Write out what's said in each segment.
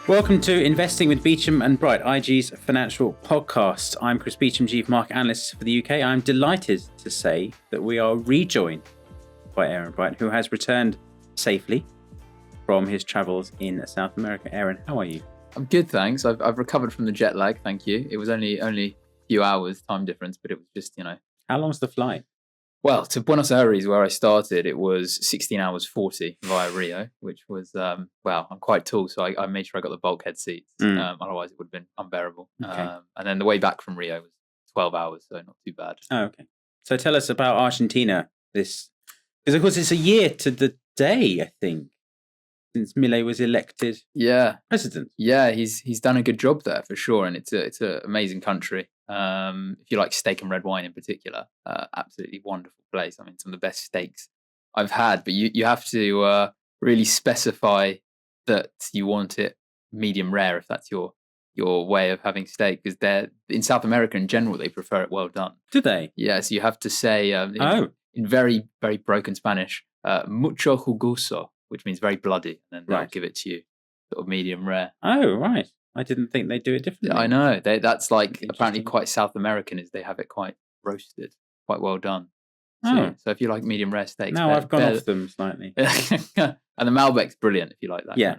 Welcome to Investing with Beauchamp and Bright, IG's financial podcast. I'm Chris Beauchamp, Chief Market Analyst for the UK. I'm delighted to say that we are rejoined by Aaron Bright, who has returned safely from his travels in South America. Aaron, how are you? I'm good, thanks. I've recovered from the jet lag, thank you. It was only a few hours time difference, but it was just, How long's the flight? Well, to Buenos Aires, where I started, it was 16 hours 40 via Rio, which was, I'm quite tall, so I made sure I got the bulkhead seats. Otherwise, it would have been unbearable. Okay. And then the way back from Rio was 12 hours, so not too bad. Oh, okay. So tell us about Argentina. Because, of course, it's a year to the day, I think, since Milei was elected president. Yeah, he's done a good job there for sure, and it's an amazing country. If you like steak and red wine in particular, absolutely wonderful place. I mean, some of the best steaks I've had, but you have to really specify that you want it medium rare if that's your way of having steak, because they're in South America in general they prefer it well done. Do they? Yeah, so you have to say in very, very broken Spanish, mucho jugoso, which means very bloody, and then they'll give it to you sort of medium rare. Oh, right. I didn't think they do it differently. Yeah, I know. That's like apparently quite South American, is they have it quite roasted, quite well done. So if you like medium rare steaks. No, I've gone off them slightly. And the Malbec's brilliant if you like that. Yeah.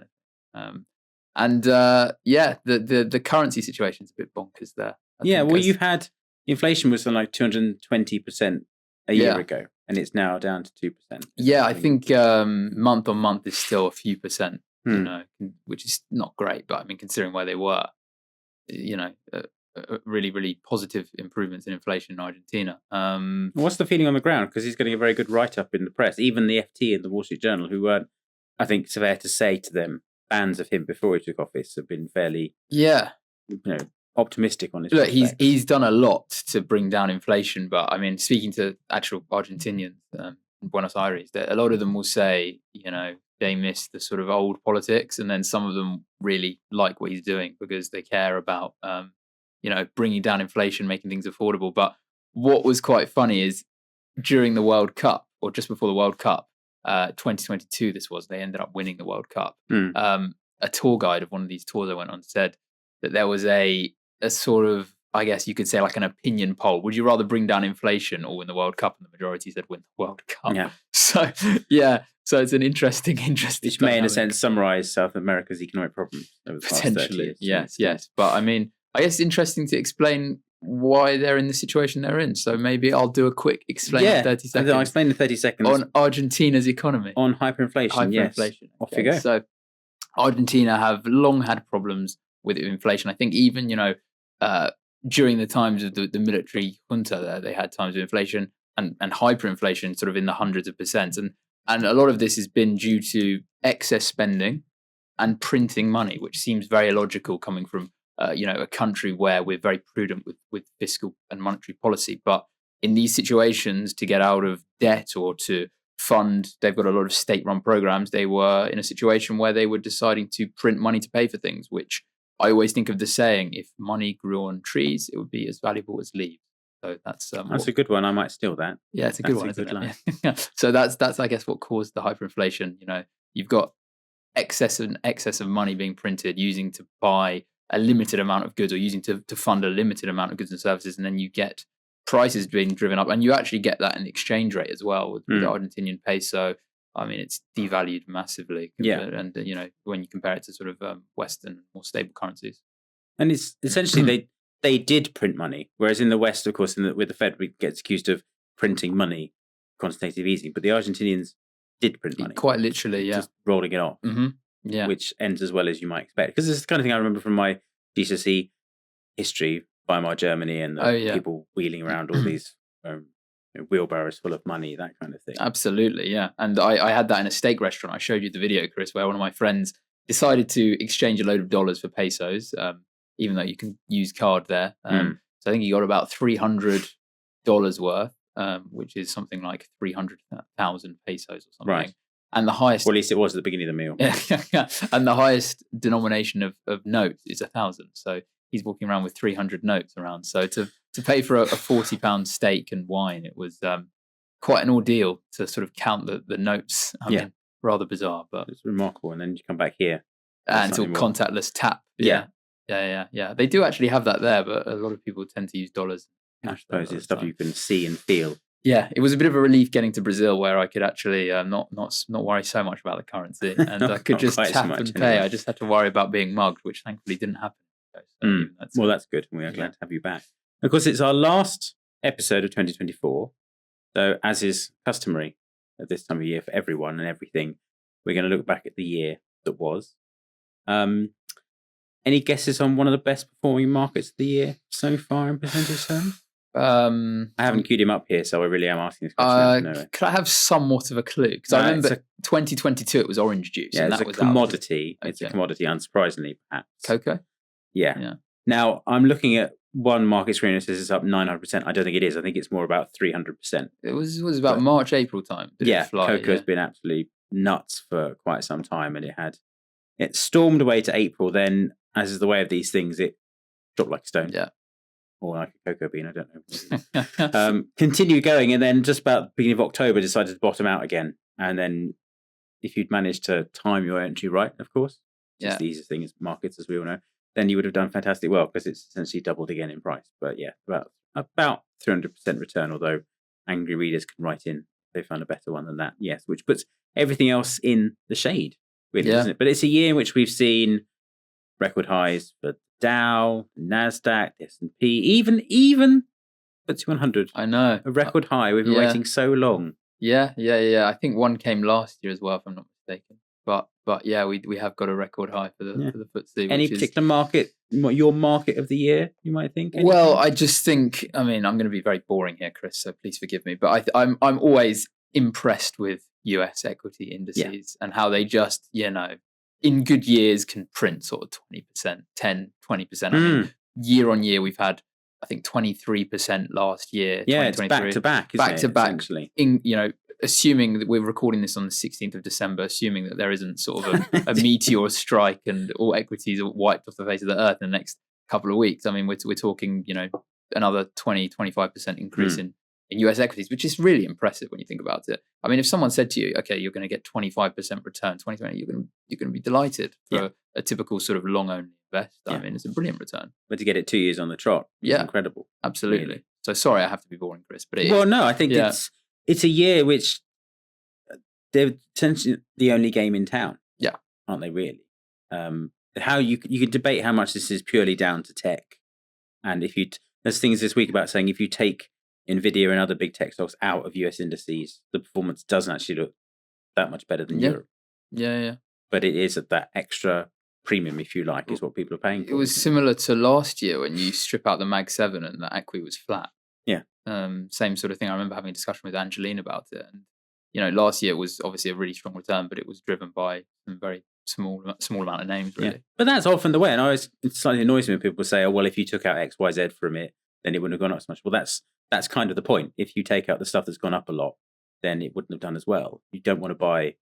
Kind of the currency situation's a bit bonkers there. You've had inflation was something like 220% a year ago, and it's now down to 2%. Yeah, I think month on month is still a few percent. Which is not great, but I mean, considering where they were, really, really positive improvements in inflation in Argentina. What's the feeling on the ground? Because he's getting a very good write-up in the press. Even the FT and the Wall Street Journal, who weren't, I think, fair to say to them, fans of him before he took office, have been fairly, optimistic on his. Look, he's done a lot to bring down inflation, but I mean, speaking to actual Argentinians in Buenos Aires, a lot of them will say, they miss the sort of old politics, and then some of them really like what he's doing because they care about, bringing down inflation, making things affordable. But what was quite funny is during the World Cup, or just before the World Cup, 2022, they ended up winning the World Cup. A tour guide of one of these tours I went on said that there was a sort of, I guess you could say, like an opinion poll. Would you rather bring down inflation or win the World Cup? And the majority said win the World Cup. Yeah. So it's an interesting. Which may, in a sense, summarise South America's economic problems over the past 30 years. Yes. But I mean, I guess it's interesting to explain why they're in the situation they're in. So maybe I'll do a quick explain in 30 seconds. I'll explain in 30 seconds. On Argentina's economy. On hyperinflation, yes. Off you go. So Argentina have long had problems with inflation. I think even, during the times of the military junta there, they had times of inflation and hyperinflation sort of in the hundreds of percent. And a lot of this has been due to excess spending and printing money, which seems very illogical coming from, a country where we're very prudent with fiscal and monetary policy. But in these situations, to get out of debt or to fund, they've got a lot of state-run programs. They were in a situation where they were deciding to print money to pay for things, which I always think of the saying, if money grew on trees, it would be as valuable as leaves. So that's a good one. I might steal that. Yeah, it's a good one, isn't it? Yeah. So that's I guess what caused the hyperinflation. You've got excess of money being printed, using to buy a limited amount of goods, or using to fund a limited amount of goods and services, and then you get prices being driven up, and you actually get that in the exchange rate as well with the Argentinian peso. I mean, it's devalued massively. And, when you compare it to sort of Western, more stable currencies. And it's essentially they did print money, whereas in the West, of course, with the Fed, we get accused of printing money, quantitative easing. But the Argentinians did print money. Quite literally, yeah. Just rolling it off, which ends as well as you might expect. Because this is the kind of thing I remember from my GCSE history, Weimar Germany, and people wheeling around all these wheelbarrows full of money, that kind of thing. Absolutely, yeah. And I had that in a steak restaurant. I showed you the video, Chris, where one of my friends decided to exchange a load of dollars for pesos, even though you can use card there. So I think he got about $300 worth, which is something like 300,000 pesos or something. Right. And the highest... Well, at least it was at the beginning of the meal. And the highest denomination of notes is 1,000. So he's walking around with 300 notes around. So to pay for a £40 steak and wine, it was quite an ordeal to sort of count the notes. I mean, rather bizarre, but it's remarkable. And then you come back here and sort of contactless tap. Yeah. They do actually have that there, but a lot of people tend to use dollars. I suppose it's stuff you can see and feel. Yeah, it was a bit of a relief getting to Brazil, where I could actually not worry so much about the currency, and I could just tap and pay. I just had to worry about being mugged, which thankfully didn't happen. So that's good. We are glad to have you back. Of course, it's our last episode of 2024. So, as is customary at this time of year for everyone and everything, we're going to look back at the year that was. Any guesses on one of the best performing markets of the year so far in percentage terms? I haven't queued him up here, so I really am asking this question. Could I have somewhat of a clue? Because I remember 2022, it was orange juice. Yeah, it's a commodity. It's a commodity, unsurprisingly, perhaps. Cocoa? Yeah. Now, I'm looking at one market screen that says it's up 900%. I don't think it is. I think it's more about 300%. It was about March, April time. Cocoa's been absolutely nuts for quite some time, and it stormed away to April. Then, as is the way of these things, it dropped like a stone. Yeah. Or like a cocoa bean, I don't know. Continue going, and then just about the beginning of October decided to bottom out again. And then if you'd managed to time your entry right, of course, it's the easiest thing is markets, as we all know, then you would have done fantastic well, because it's essentially doubled again in price. But yeah, about 300% return, although angry readers can write in if they found a better one than that. Yes, which puts everything else in the shade, really, doesn't it? But it's a year in which we've seen record highs for Dow, NASDAQ, S&P, even FTSE 100. I know. A record high. We've been waiting so long. Yeah. I think one came last year as well, if I'm not mistaken. But yeah, we have got a record high for the FTSE. Any particular market, your market of the year, you might think? Anything? Well, I just think, I'm going to be very boring here, Chris, so please forgive me. But I'm always impressed with US equity indices and how they just, in good years can print sort of 20%, 10, 20%. I mean, year on year, we've had, I think, 23% last year. Yeah, it's back to back, back to back. Assuming that we're recording this on the 16th of December, assuming that there isn't sort of a meteor strike and all equities are wiped off the face of the earth in the next couple of weeks. I mean, we're talking, another 20, 25% increase in US equities, which is really impressive when you think about it. I mean, if someone said to you, okay, you're going to get 25% return 2020, you're going to be delighted for a typical sort of long only invest. I mean, it's a brilliant return. But to get it 2 years on the trot is incredible. Absolutely. Really. So sorry, I have to be boring, Chris, but I think it's a year which they're essentially the only game in town. Yeah. Aren't they really? How you can debate how much this is purely down to tech. And there's things this week about saying if you take Nvidia and other big tech stocks out of US indices, the performance doesn't actually look that much better than Europe. Yeah. But it is at that extra premium, if you like, is what people are paying for. It was similar to last year when you strip out the Mag 7 and the equity was flat. Yeah. Same sort of thing. I remember having a discussion with Angeline about it. And, last year was obviously a really strong return, but it was driven by some very small amount of names, really. Yeah. But that's often the way. And it slightly annoys me when people say, oh, well, if you took out X, Y, Z from it, then it wouldn't have gone up so much. Well, that's kind of the point. If you take out the stuff that's gone up a lot, then it wouldn't have done as well. You don't want to buy.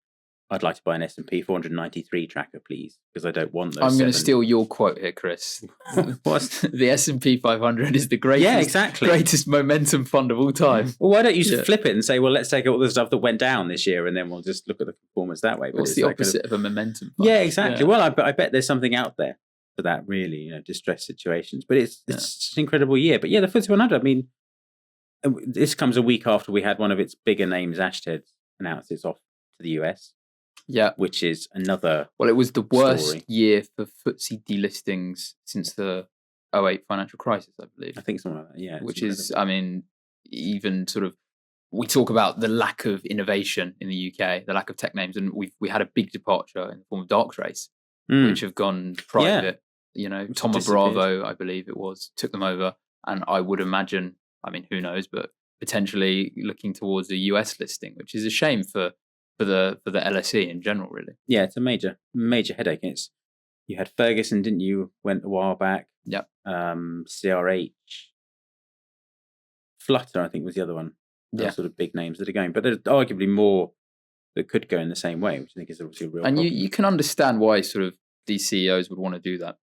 I'd like to buy an S&P 493 tracker, please, because I don't want those. I'm going to steal your quote here, Chris. The S&P 500 is the greatest momentum fund of all time. Well, why don't you flip it and say, well, let's take all the stuff that went down this year, and then we'll just look at the performance that way. What's the opposite of a momentum fund? Yeah, exactly. Yeah. Well, I bet there's something out there for that, really, distressed situations. But it's an incredible year. But yeah, the FTSE 100, I mean, this comes a week after we had one of its bigger names, Ashtead, announce its off to the US. Yeah. Which is another Well, it was the worst year for FTSE delistings since the 2008 financial crisis, I believe. I think something like that, yeah. Which is, I mean, even sort of, we talk about the lack of innovation in the UK, the lack of tech names, and we had a big departure in the form of Darktrace, which have gone private. Thoma Bravo, I believe it was, took them over. And I would imagine, I mean, who knows, but potentially looking towards a US listing, which is a shame for the LSE in general, really. Yeah, it's a major headache. You had Ferguson, didn't you? Went a while back. Yep. CRH, Flutter, I think was the other one. Those sort of big names that are going, but there's arguably more that could go in the same way, which I think is obviously a real problem. And you can understand why sort of these CEOs would want to do that,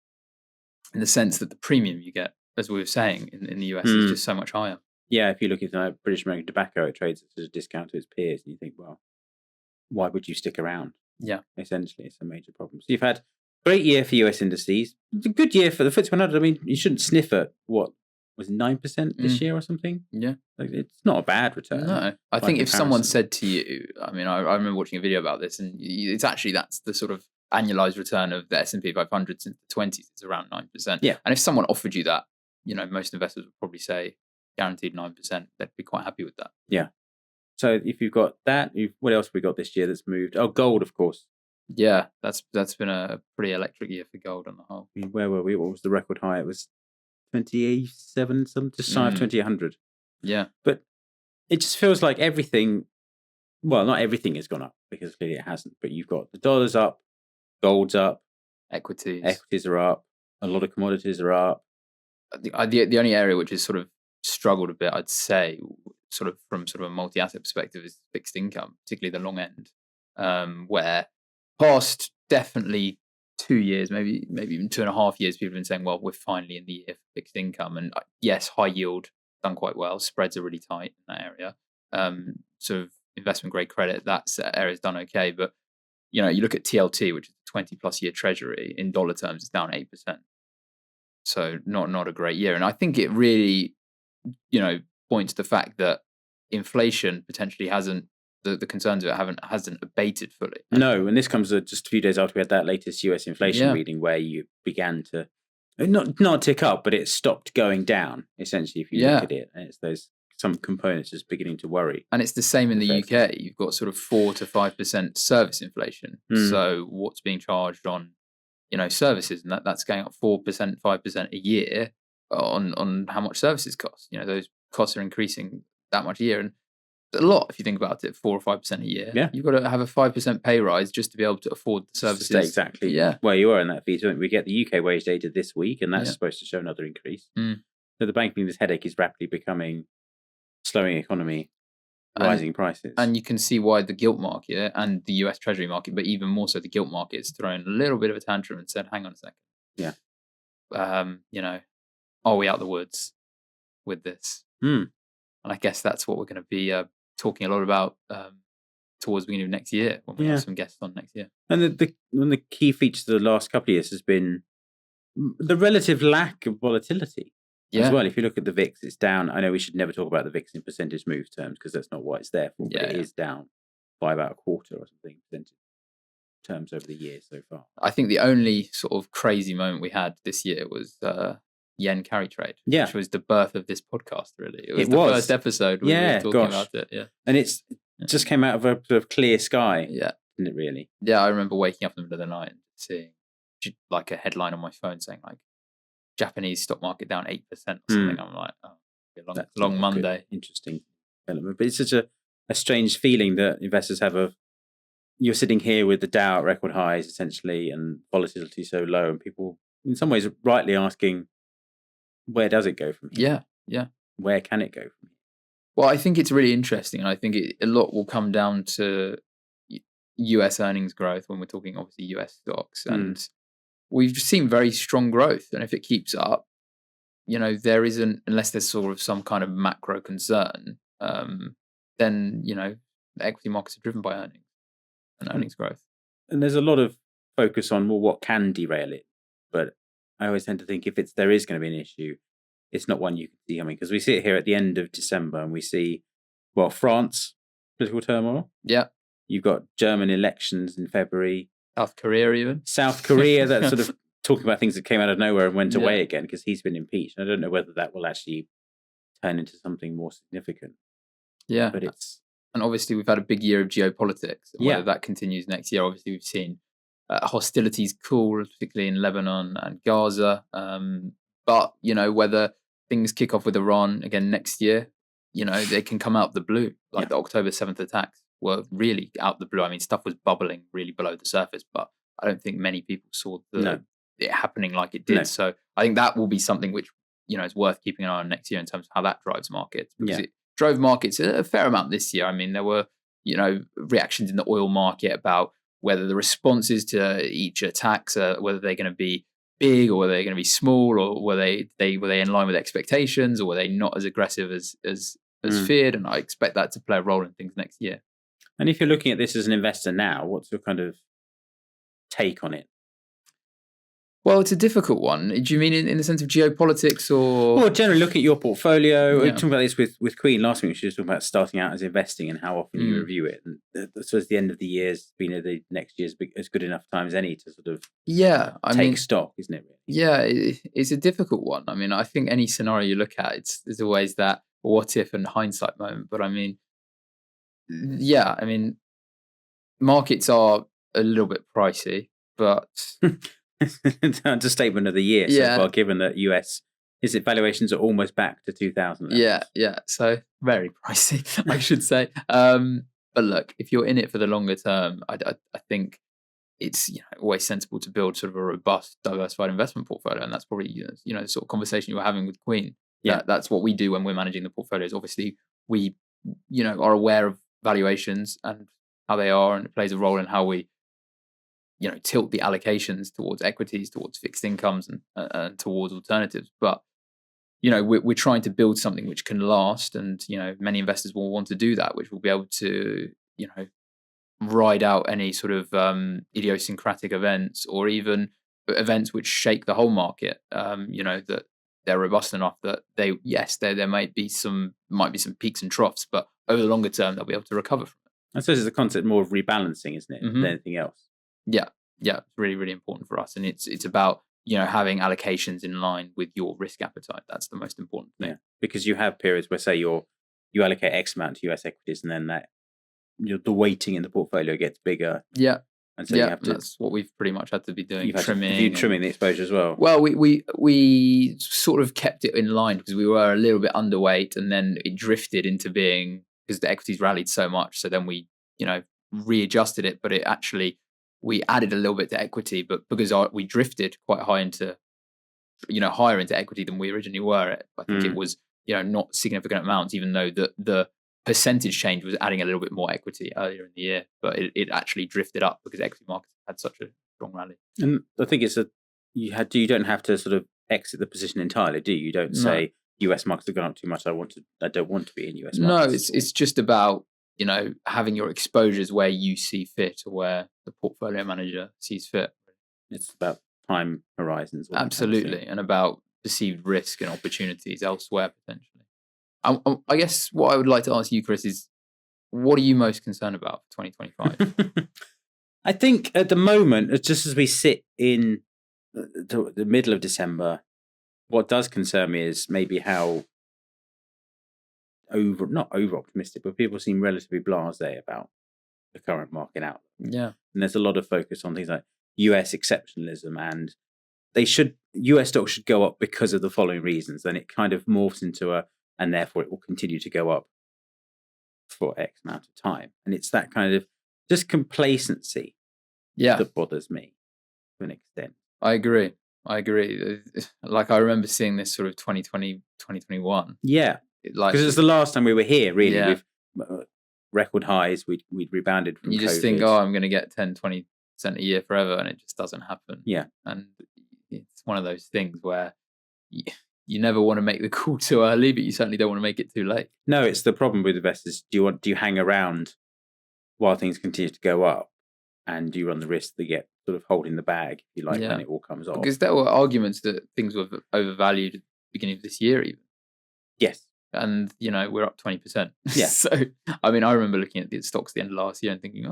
in the sense that the premium you get, as we were saying, in the US is just so much higher. Yeah, if you look at British American Tobacco, it trades at a discount to its peers, and you think, well, why would you stick around? Yeah. Essentially, it's a major problem. So you've had great year for US indices. It's a good year for the FTSE 100. I mean, you shouldn't sniff at what was 9% this year or something. Yeah. Like, it's not a bad return. No, I think if someone said to you, I mean, I remember watching a video about this, and it's actually that's the sort of annualized return of the S&P 500 since the 20s. It's around 9%. Yeah. And if someone offered you that, most investors would probably say guaranteed 9%. They'd be quite happy with that. Yeah. So if you've got that, what else have we got this year that's moved? Oh, gold, of course. Yeah, that's been a pretty electric year for gold on the whole. I mean, where were we? What was the record high? It was 27, just shy of 2,100. Yeah. But it just feels like everything, well, not everything has gone up because clearly it hasn't, but you've got the dollar's up, gold's up, equities are up, a lot of commodities are up. The only area which has sort of struggled a bit, I'd say, sort of from sort of a multi-asset perspective, is fixed income, particularly the long end, where past definitely 2 years, maybe even 2.5 years, people have been saying, well, we're finally in the year for fixed income. And yes, high yield done quite well. Spreads are really tight in that area. Sort of investment grade credit, that area's done okay. But, you look at TLT, which is a 20 plus year treasury, in dollar terms, it's down 8%. So not a great year. And I think it really, points to the fact that inflation potentially hasn't, the concerns of it hasn't abated fully. No, and this comes just a few days after we had that latest US inflation reading where you began to not tick up, but it stopped going down, essentially, if you look at it. And it's some components just beginning to worry. And it's the same in the UK. You've got sort of 4 to 5% service inflation. So what's being charged on, services, and that's going up 4%, 5% a year on how much services cost. Those costs are increasing that much a year. And a lot, if you think about it, 4 or 5% a year. Yeah. You've got to have a 5% pay rise just to be able to afford the services. Exactly where you are in that fee. We get the UK wage data this week, and that's supposed to show another increase. So the Bank of England's headache is rapidly becoming slowing economy, rising prices. And you can see why the gilt market and the US Treasury market, but even more so the gilt market, has thrown a little bit of a tantrum and said, hang on a second. Yeah. Are we out the woods with this? And I guess that's what we're going to be talking a lot about towards the beginning of next year when we have some guests on next year. And one of the key features of the last couple of years has been the relative lack of volatility as well. If you look at the VIX, it's down. I know we should never talk about the VIX in percentage move terms because that's not what it's there for, but it is down by about a quarter or something percentage terms over the year so far. I think the only sort of crazy moment we had this year was yen carry trade, which was the birth of this podcast, really. It was the first episode we were talking about it. Yeah. And it's just came out of a sort of clear sky. Yeah. Didn't it really? Yeah, I remember waking up in the middle of the night and seeing like a headline on my phone saying like Japanese stock market down 8% or something. I'm like, long Monday. Interesting development. But it's such a strange feeling that investors have you're sitting here with the Dow at record highs essentially and volatility so low, and people in some ways rightly asking, where does it go from here? Yeah. Where can it go from here? Well, I think it's really interesting, and I think a lot will come down to US earnings growth when we're talking obviously US stocks, and we've seen very strong growth, and if it keeps up, there isn't, unless there's sort of some kind of macro concern, then the equity markets are driven by earnings and earnings growth. And there's a lot of focus on what can derail it, but I always tend to think if there is going to be an issue, it's not one you can see coming, because we sit here at the end of December and we see, France, political turmoil. Yeah. You've got German elections in February. South Korea even. South Korea, that's sort of talking about things that came out of nowhere and went away again because he's been impeached. I don't know whether that will actually turn into something more significant. Yeah. But and obviously we've had a big year of geopolitics. And whether that continues next year, obviously we've seen hostilities cool, particularly in Lebanon and Gaza. But, whether things kick off with Iran again next year, they can come out of the blue. Like the October 7th attacks were really out of the blue. I mean, stuff was bubbling really below the surface, but I don't think many people saw it happening like it did. No. So I think that will be something which, is worth keeping an eye on next year in terms of how that drives markets. Because it drove markets a fair amount this year. I mean, there were, reactions in the oil market about whether the responses to each attacks, whether they're going to be big or whether they're going to be small, or were they in line with expectations, or were they not as aggressive as feared? And I expect that to play a role in things next year. And if you're looking at this as an investor now, what's your kind of take on it? Well, it's a difficult one. Do you mean in the sense of geopolitics or? Well, generally look at your portfolio. Yeah. We talked about this with Queen last week. She was talking about starting out as investing and how often you Mm. review it. And so as the end of the year has been the next year's as good enough time as any to sort of take stock, isn't it? Really? Yeah, it's a difficult one. I mean, I think any scenario you look at, there's always that what if and hindsight moment. But I mean, yeah, I mean, markets are a little bit pricey, but Understatement of the year so far, given that US valuations are almost back to 2000 levels. Yeah. So very pricey, I should say. But look, if you're in it for the longer term, I think it's always sensible to build sort of a robust, diversified investment portfolio, and that's probably the sort of conversation you were having with Queen. Yeah, that's what we do when we're managing the portfolios. Obviously, we are aware of valuations and how they are, and it plays a role in how we tilt the allocations towards equities, towards fixed incomes, and towards alternatives. But we're trying to build something which can last, and many investors will want to do that, which will be able to ride out any sort of idiosyncratic events or even events which shake the whole market. That they're robust enough that there might be some peaks and troughs, but over the longer term they'll be able to recover from it. I suppose it's a concept more of rebalancing, isn't it, than anything else? Yeah, it's really, really important for us, and it's about having allocations in line with your risk appetite. That's the most important thing. Yeah, because you have periods where, say, you allocate X amount to US equities, and then that the weighting in the portfolio gets bigger. Yeah, and so you have to. That's what we've pretty much had to be doing. You've trimming the exposure as well. Well, we sort of kept it in line because we were a little bit underweight, and then it drifted into being because the equities rallied so much. So then we readjusted it, but it actually. We added a little bit to equity, but because we drifted quite high into, higher into equity than we originally were. I think it was, not significant amounts, even though the percentage change was adding a little bit more equity earlier in the year. But it actually drifted up because equity markets had such a strong rally. And I think you don't have to sort of exit the position entirely, do you? You don't say US markets have gone up too much. I don't want to be in US markets. No, it's just about. Having your exposures where you see fit or where the portfolio manager sees fit. It's about time horizons. Absolutely. And about perceived risk and opportunities elsewhere, potentially. I guess what I would like to ask you, Chris, is what are you most concerned about for 2025? I think at the moment, just as we sit in the middle of what does concern me is maybe how not over optimistic, but people seem relatively blasé about the current market outlook. Yeah. And there's a lot of focus on things like US exceptionalism, and US stocks should go up because of the following reasons. Then it kind of morphs into and therefore it will continue to go up for X amount of time. And it's that kind of just complacency that bothers me to an extent. I agree. Like I remember seeing this sort of 2020, 2021. Yeah. Because it's the last time we were here, really, with record highs. We'd rebounded from you just COVID. think, I'm going to get 10, 20% a year forever, and it just doesn't happen. Yeah. And it's one of those things where you never want to make the call too early, but you certainly don't want to make it too late. No, it's the problem with investors. Do you hang around while things continue to go up, and do you run the risk to get sort of holding the bag, if you like, when it all comes off? Because there were arguments that things were overvalued at the beginning of this year, even. Yes. And, we're up 20%. Yeah. So, I mean, I remember looking at the stocks at the end of last year and thinking,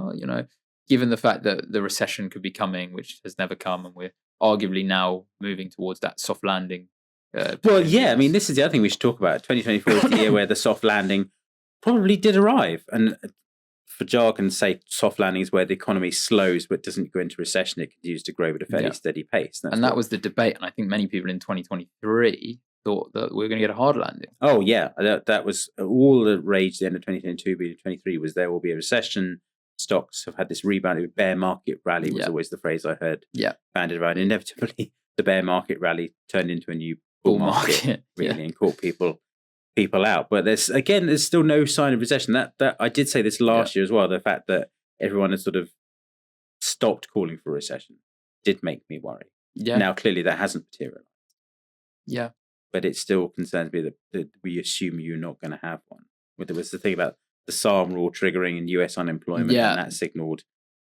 given the fact that the recession could be coming, which has never come, and we're arguably now moving towards that soft landing. Well, yeah, I mean, this is the other thing we should talk about. 2024 is the year where the soft landing probably did arrive. And for jargon's sake, soft landing is where the economy slows but doesn't go into recession. It continues to grow at a fairly steady pace. That was the debate. And I think many people in 2023 thought that we were going to get a hard landing. Oh, yeah. That was all the rage at the end of 2022, beginning of 2023, was there will be a recession. Stocks have had this rebound. Bear market rally was always the phrase I heard bandied around. Inevitably, the bear market rally turned into a new bull market really, and caught people out. But there's still no sign of recession. That I did say this last year as well. The fact that everyone has sort of stopped calling for a recession did make me worry. Yeah. Now, clearly, that hasn't materialized. Yeah. But it still concerns me that we assume you're not going to have one. There was the thing about the SARM rule triggering and US unemployment, and that signalled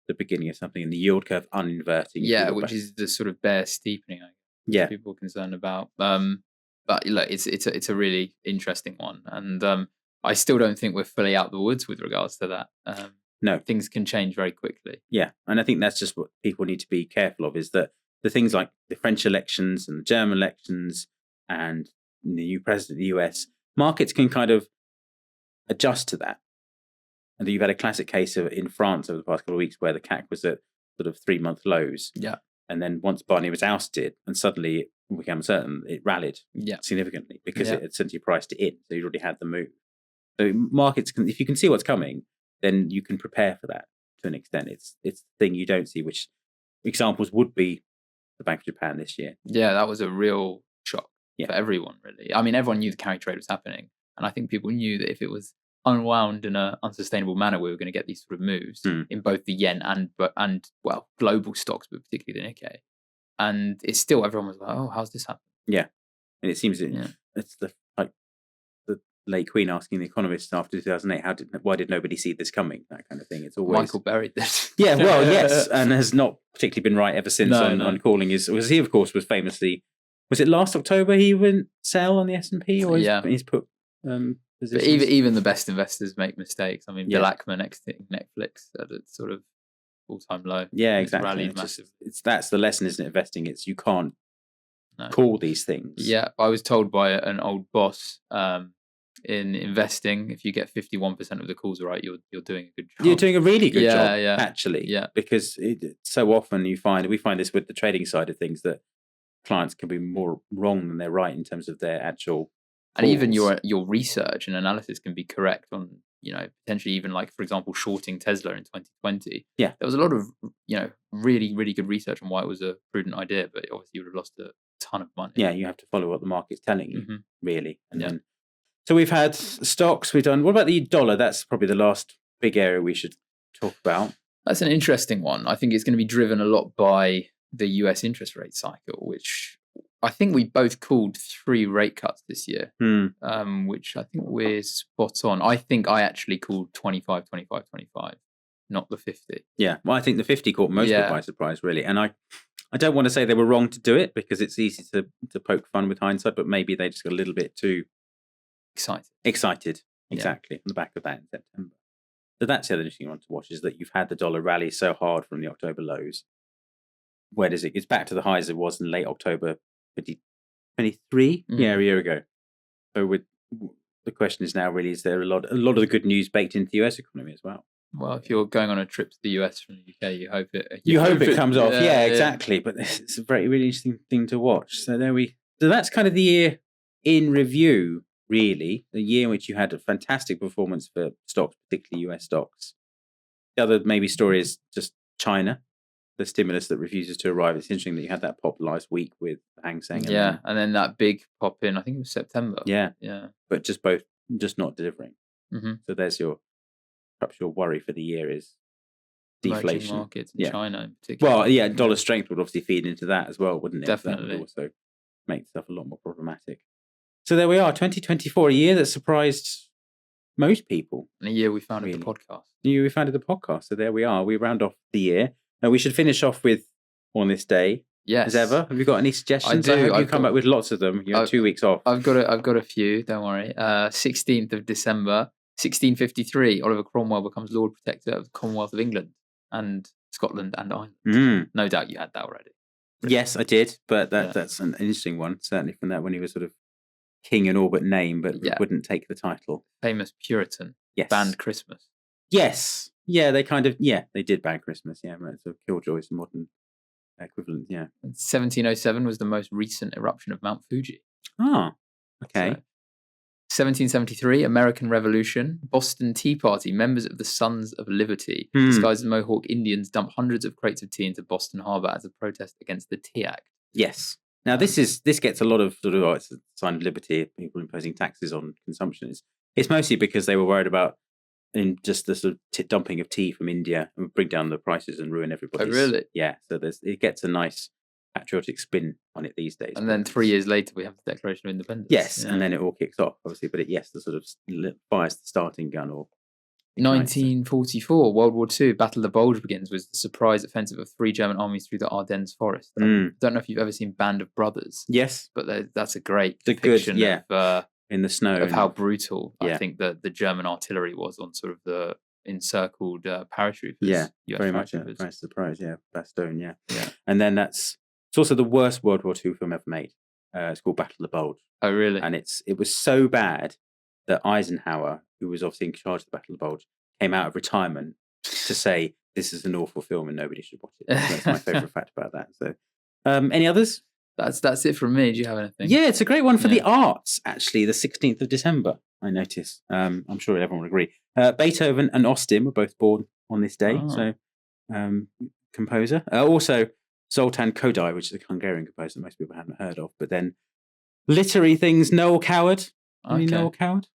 the beginning of something, and the yield curve uninverting. Yeah, which is the sort of bear steepening. People are concerned about. But look, it's a really interesting one, and I still don't think we're fully out the woods with regards to that. No, things can change very quickly. Yeah, and I think that's just what people need to be careful of, is that the things like the French elections and the German elections and the new president of the US, markets can kind of adjust to that. And you've had a classic case of in France over the past couple of weeks where the CAC was at sort of 3-month lows. Yeah. And then once Barnier was ousted and suddenly it became certain, it rallied significantly because it had essentially priced it in. So you'd already had the move. So markets can, if you can see what's coming, then you can prepare for that to an extent. It's the thing you don't see, which examples would be the Bank of Japan this year. Yeah, that was a real shock for everyone, really. I mean, everyone knew the carry trade was happening. And I think people knew that if it was unwound in an unsustainable manner, we were going to get these sort of moves in both the yen and global stocks, but particularly the Nikkei. And it's still, everyone was like, oh, how's this happening? Yeah. And it seems it's the late Queen asking the economists after 2008, why did nobody see this coming? That kind of thing. It's always Michael buried this. Yeah, well, yes, and has not particularly been right ever since on calling his. Was he, of course, was famously. Was it last October he went sell on the S&P, or he's put positions? But even the best investors make mistakes. I mean, Bill Ackman exiting Netflix at a sort of all-time low. Yeah, exactly. Rallied massively. That's the lesson, isn't it? Investing. It's you can't call these things. Yeah, I was told by an old boss. In investing, if you get 51% of the calls right, you're doing a good job. You're doing a really good job, actually. Yeah, because so often we find this with the trading side of things, that clients can be more wrong than they're right in terms of their actual. And even your research and analysis can be correct on, potentially even like, for example, shorting Tesla in 2020. Yeah, there was a lot of really, really good research on why it was a prudent idea, but obviously you would have lost a ton of money. Yeah, you have to follow what the market's telling you, really, and then. So we've had stocks, we've done. What about the dollar? That's probably the last big area we should talk about. That's an interesting one. I think it's going to be driven a lot by the US interest rate cycle, which I think we both called 3 rate cuts this year, which I think we're spot on. I think I actually called 25, 25, 25, not the 50. Yeah, well, I think the 50 caught most people by surprise, really. And I don't want to say they were wrong to do it, because it's easy to poke fun with hindsight, but maybe they just got a little bit too... Excited, exactly, on the back of that in September. So that's the other interesting one to watch, is that you've had the dollar rally so hard from the October lows. Where does it? It's back to the highs it was in late October 2023, a year ago. So the question is now really, is there a lot of the good news baked into the US economy as well? Well, if you're going on a trip to the US from the UK, you hope it comes off. Yeah, exactly. But it's a really interesting thing to watch. So So that's kind of the year in review. Really, the year in which you had a fantastic performance for stocks, particularly US stocks. The other maybe story is just China, the stimulus that refuses to arrive. It's interesting that you had that pop last week with Hang Seng. And then that big pop in, I think it was September. Yeah. But just not delivering. Mm-hmm. So there's perhaps your worry for the year is deflation. Markets in China in particular. Well, dollar strength would obviously feed into that as well, wouldn't it? Definitely. That would also make stuff a lot more problematic. So there we are, 2024, a year that surprised most people. And a year we founded the podcast. We founded the podcast, so there we are. We round off the year. Now we should finish off with On This Day. Yes. As ever. Have you got any suggestions? I do. You've come back with lots of them. You had 2 weeks off. I've got a few, don't worry. 16th of December, 1653, Oliver Cromwell becomes Lord Protector of the Commonwealth of England and Scotland and Ireland. No doubt you had that already. Yes, I did, but that's an interesting one, certainly from that when he was sort of king in all but name, but wouldn't take the title. Famous Puritan. Yes. Banned Christmas. Yes. Yeah, they they did ban Christmas. Yeah, right. So Killjoy's modern equivalent. Yeah. 1707 was the most recent eruption of Mount Fuji. Ah, okay. So, 1773, American Revolution. Boston Tea Party. Members of the Sons of Liberty, disguised as Mohawk Indians, dump hundreds of crates of tea into Boston Harbor as a protest against the Tea Act. Yes. Now, this gets a lot of it's a sign of liberty, people imposing taxes on consumption. It's mostly because they were worried about just the sort of dumping of tea from India and bring down the prices and ruin everybody's. Oh, really? Yeah. So it gets a nice patriotic spin on it these days. And then 3 years later, we have the Declaration of Independence. Yes, and then it all kicks off, obviously. But the sort of fires the starting gun or ignites it. 1944, World War II, Battle of the Bulge begins, was the surprise offensive of 3 German armies through the Ardennes forest. I don't know if you've ever seen Band of Brothers. Yes. But that's a great The depiction good, of in the snow. of how brutal Yeah. I think the German artillery was on sort of the encircled paratroopers. Yeah, US very much a paratroopers. nice surprise. Yeah, Bastogne. Yeah. Yeah. And then it's also the worst World War II film ever made. It's called Battle of the Bulge. Oh, really? And it was so bad that Eisenhower, who was obviously in charge of the Battle of the Bulge, came out of retirement to say this is an awful film and nobody should watch it. That's my favourite fact about that. So, any others? That's it from me. Do you have anything? Yeah, it's a great one for the arts. Actually, the 16th of December. I notice. I'm sure everyone will agree. Beethoven and Austin were both born on this day. Oh. So, composer. Also, Zoltán Kodály, which is a Hungarian composer that most people haven't heard of. But then literary things, Noel Coward. Okay. Noel Coward?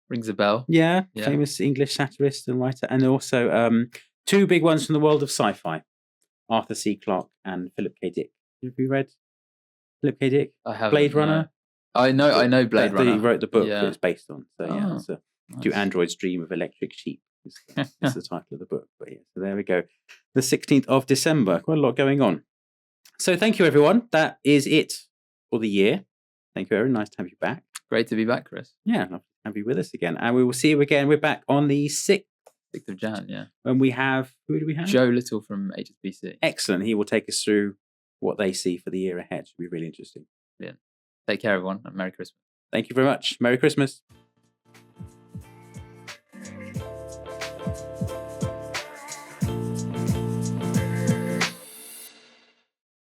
Rings a bell. Yeah, Yeah. famous English satirist and writer. And also 2 big ones from the world of sci-fi. Arthur C. Clarke and Philip K. Dick. Have you read Philip K. Dick? I have Blade Runner? I know Blade Runner. He wrote the book Yeah. that it's based on. So, yeah. Oh, So, nice. Do Androids Dream of Electric Sheep is the title of the book. But yeah, so there we go. The 16th of December. Quite a lot going on. So thank you, everyone. That is it for the year. Thank you, Aaron. Nice to have you back. Great to be back, Chris. Yeah, love to have you with us again. And we will see you again. We're back on the 6th. 6th of Jan, yeah. When we have, who do we have? Joe Little from HSBC. Excellent. He will take us through what they see for the year ahead. Should be really interesting. Brilliant. Take care, everyone, and Merry Christmas. Thank you very much. Merry Christmas.